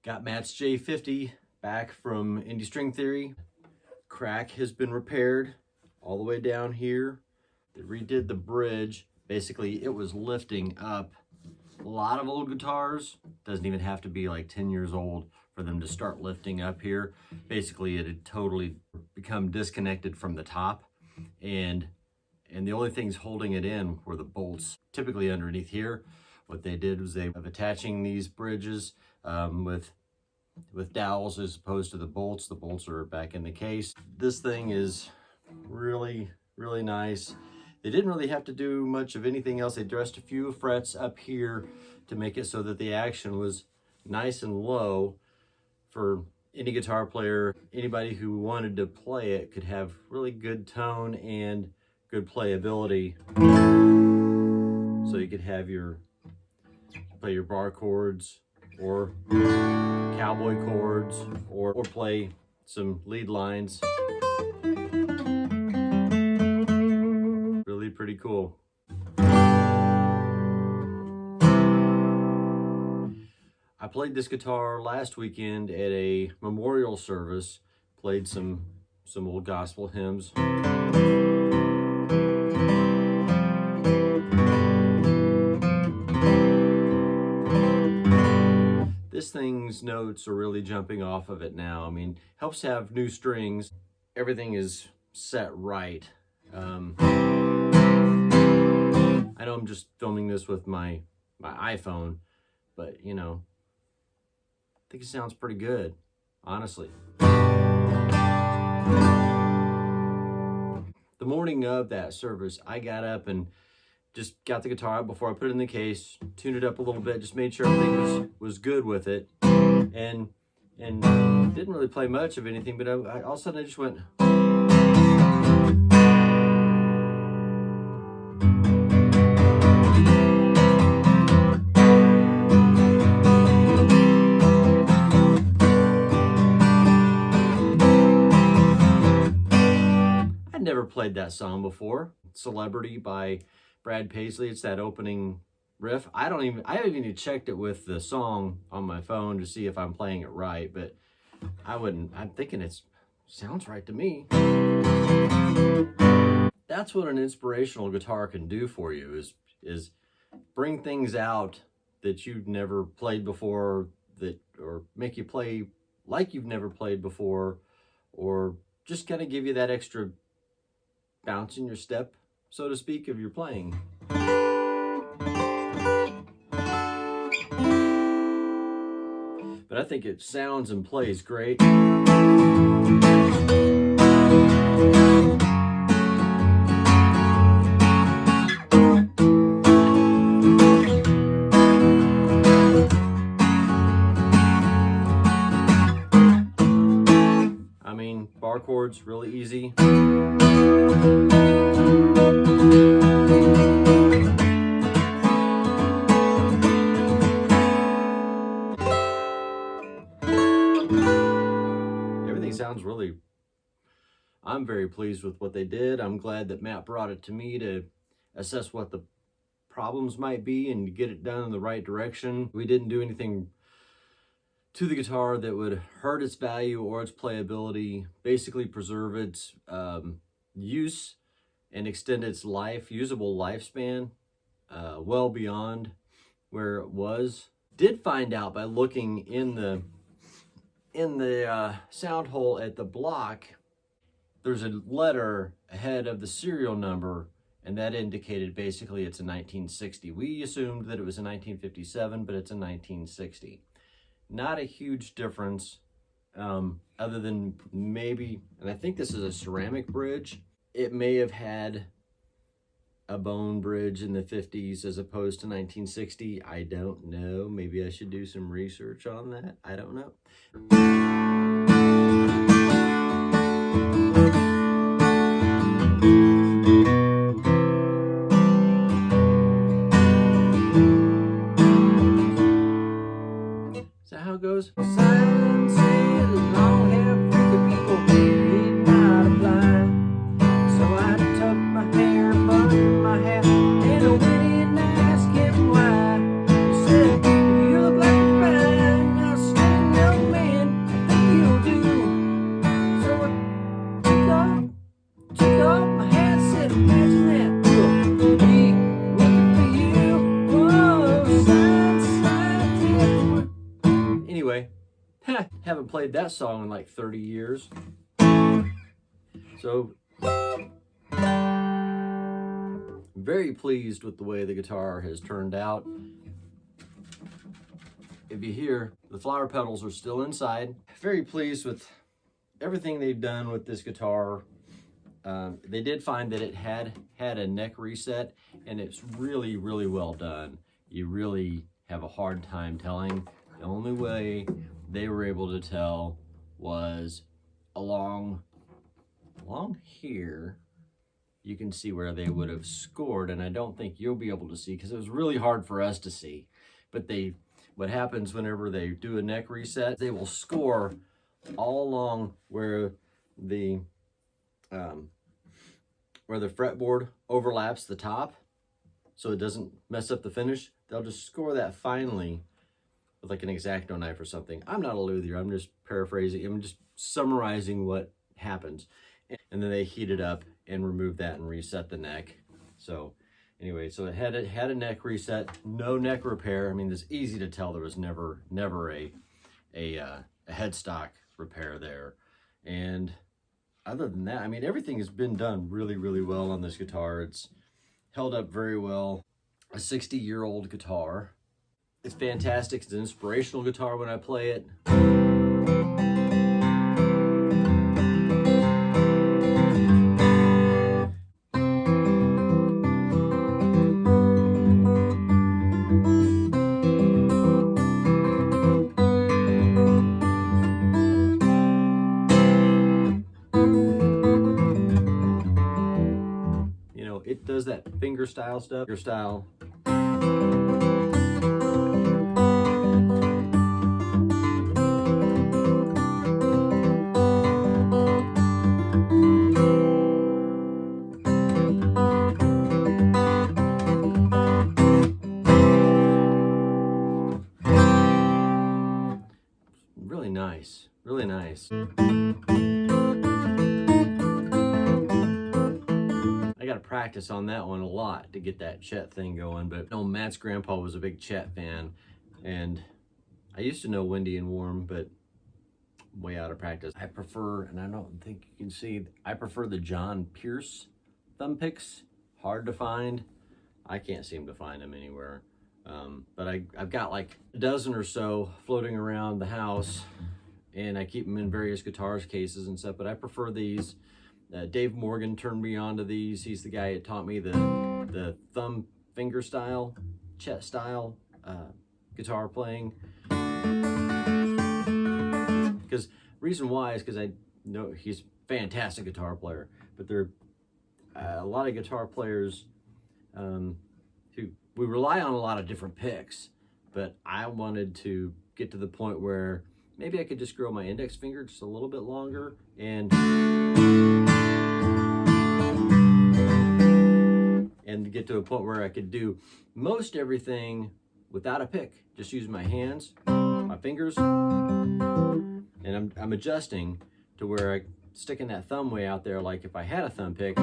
Got Matt's J-50 back from Indie String Theory. Crack has been repaired all the way down here. They redid the bridge. Basically, it was lifting up a lot of old guitars. Doesn't even have to be like 10 years old for them to start lifting up here. Basically, it had totally become disconnected from the top, and the only things holding it in were the bolts, typically underneath here. What they did was they were attaching these bridges with dowels as opposed to the bolts. The bolts are back in the case. This thing is really, really nice. They didn't really have to do much of anything else. They dressed a few frets up here to make it so that the action was nice and low for any guitar player. Anybody who wanted to play it could have really good tone and good playability. So you could have play your bar chords or cowboy chords or play some lead lines. Really pretty cool. I played this guitar last weekend at a memorial service, played some old gospel hymns. This thing's notes are really jumping off of it now. I mean, helps to have new strings. Everything is set right. I know I'm just filming this with my iPhone, but you know, I think it sounds pretty good, honestly. The morning of that service, I got up and just got the guitar out before I put it in the case, tuned it up a little bit, just made sure everything was good with it, and didn't really play much of anything, but all of a sudden I just went. I'd never played that song before. Celebrity by Brad Paisley. It's that opening riff. I haven't even checked it with the song on my phone to see if I'm playing it right, but I'm thinking it sounds right to me. That's what an inspirational guitar can do for you, is bring things out that you've never played before, or make you play like you've never played before, or just kind of give you that extra bounce in your step, so to speak, of your playing. But I think it sounds and plays great. I mean, bar chords, really easy. Everything sounds really, I'm very pleased with what they did. I'm glad that Matt brought it to me to assess what the problems might be and get it done in the right direction. We didn't do anything to the guitar that would hurt its value or its playability, basically preserve its use and extend its usable lifespan well beyond where it was. Did find out by looking in the sound hole at the block, there's a letter ahead of the serial number, and that indicated basically it's a 1960. We assumed that it was a 1957, but it's a 1960. Not a huge difference, other than maybe, and I think this is a ceramic bridge. It may have had a bone bridge in the 50s as opposed to 1960. I don't know. Maybe I should do some research on that. I don't know. Is that how it goes? Sign says long hair freaky people need not apply. So I tuck my hair under my hat and I went in and asked him why. He said, "You look like a fine, now stand Haven't played that song in like 30 years. So, very pleased with the way the guitar has turned out. If you hear, the flower petals are still inside. Very pleased with everything they've done with this guitar. They did find that it had a neck reset, and it's really, really well done. You really have a hard time telling. The only way they were able to tell was along here. You can see where they would have scored, and I don't think you'll be able to see because it was really hard for us to see. But what happens whenever they do a neck reset, they will score all along where the fretboard overlaps the top, so it doesn't mess up the finish. They'll just score that finely with like an X-Acto knife or something. I'm not a luthier, I'm just paraphrasing, I'm just summarizing what happens. And then they heat it up and remove that and reset the neck. So anyway, so it had a neck reset, no neck repair. I mean, it's easy to tell there was never a headstock repair there. And other than that, I mean, everything has been done really, really well on this guitar. It's held up very well. A 60-year-old guitar. It's fantastic. It's an inspirational guitar when I play it. You know, it does that finger style stuff. Finger style. Really nice, really nice. I gotta practice on that one a lot to get that Chet thing going, but no, Matt's grandpa was a big Chet fan, and I used to know Windy and Warm, but way out of practice. I prefer, and I don't think you can see, I prefer the John Pierce thumb picks. Hard to find. I can't seem to find them anywhere. But I've got like a dozen or so floating around the house, and I keep them in various guitars cases and stuff, but I prefer these. Dave Morgan turned me on to these. He's the guy that taught me the thumb finger style, Chet style guitar playing. Because reason why is because I know he's a fantastic guitar player, but there are a lot of guitar players who we rely on a lot of different picks, but I wanted to get to the point where maybe I could just grow my index finger just a little bit longer and get to a point where I could do most everything without a pick. Just use my hands, my fingers, and I'm adjusting to where I'm sticking that thumb way out there like if I had a thumb pick.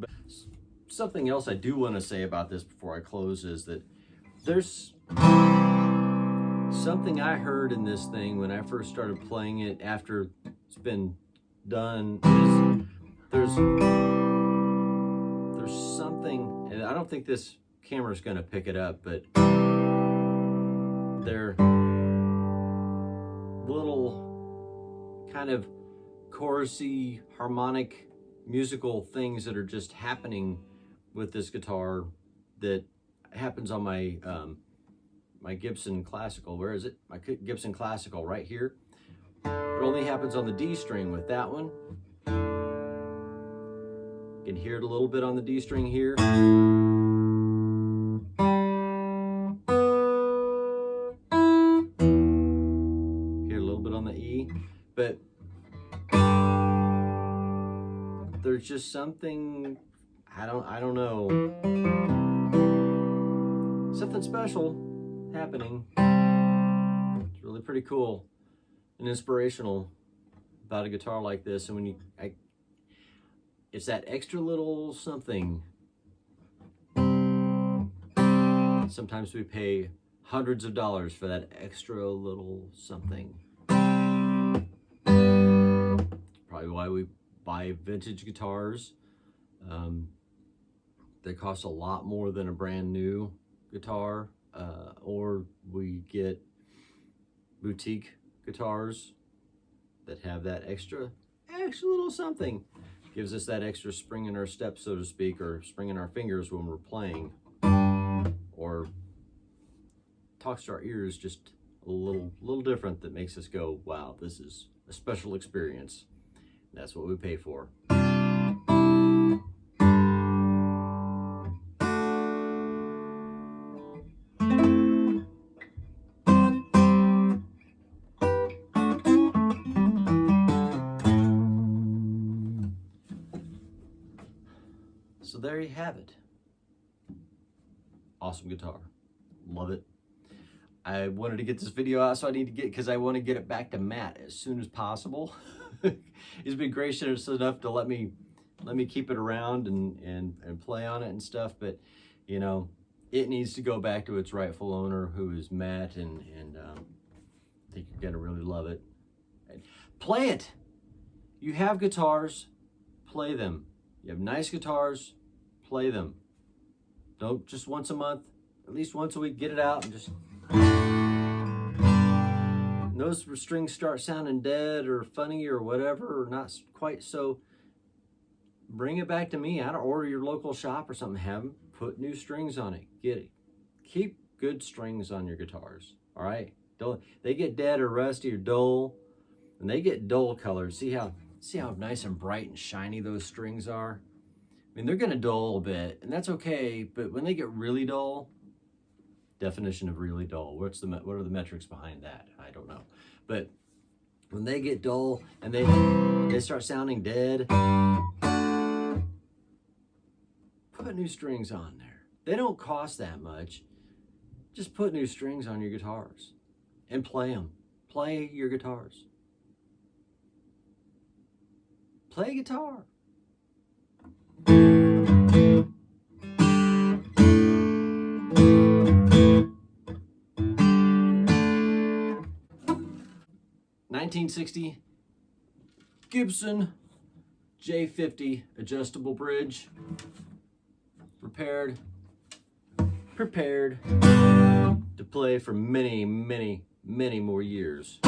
But something else I do want to say about this before I close is that there's something I heard in this thing when I first started playing it after it's been done is there's something, and I don't think this camera's going to pick it up, but they're little kind of chorusy, harmonic, musical things that are just happening with this guitar that happens on my my Gibson Classical. Where is it? My Gibson Classical right here. It only happens on the D string with that one. You can hear it a little bit on the D string here. Hear a little bit on the E, but there's just something, I don't know, something special happening. It's really pretty cool and inspirational about a guitar like this. And when it's that extra little something Sometimes we pay hundreds of dollars for that extra little something. Probably why we buy vintage guitars. They cost a lot more than a brand new guitar, or we get boutique guitars that have that extra little something. Gives us that extra spring in our step, so to speak, or spring in our fingers when we're playing, or talks to our ears just a little different, that makes us go, wow, this is a special experience. That's what we pay for. So there you have it. Awesome guitar. Love it. I wanted to get this video out, so because I want to get it back to Matt as soon as possible. He's been gracious enough to let me keep it around and play on it and stuff, but you know, it needs to go back to its rightful owner, who is Matt, and I think you're gonna really love it. Play it. You have guitars, play them. You have nice guitars, play them. Don't just once a month, at least once a week, get it out and just... Those strings start sounding dead or funny or whatever, or not quite so, bring it back to me. I don't order your local shop or something. Have them put new strings on it. Get it. Keep good strings on your guitars. All right. They get dead or rusty or dull, and they get dull colored. See how nice and bright and shiny those strings are. I mean, they're gonna dull a bit, and that's okay. But when they get really dull, definition of really dull. What are the metrics behind that? I don't know. But when they get dull and they start sounding dead, put new strings on there. They don't cost that much. Just put new strings on your guitars and play them. Play your guitars. Play guitar. $1960 Gibson J-50 adjustable bridge, prepared to play for many, many, many more years.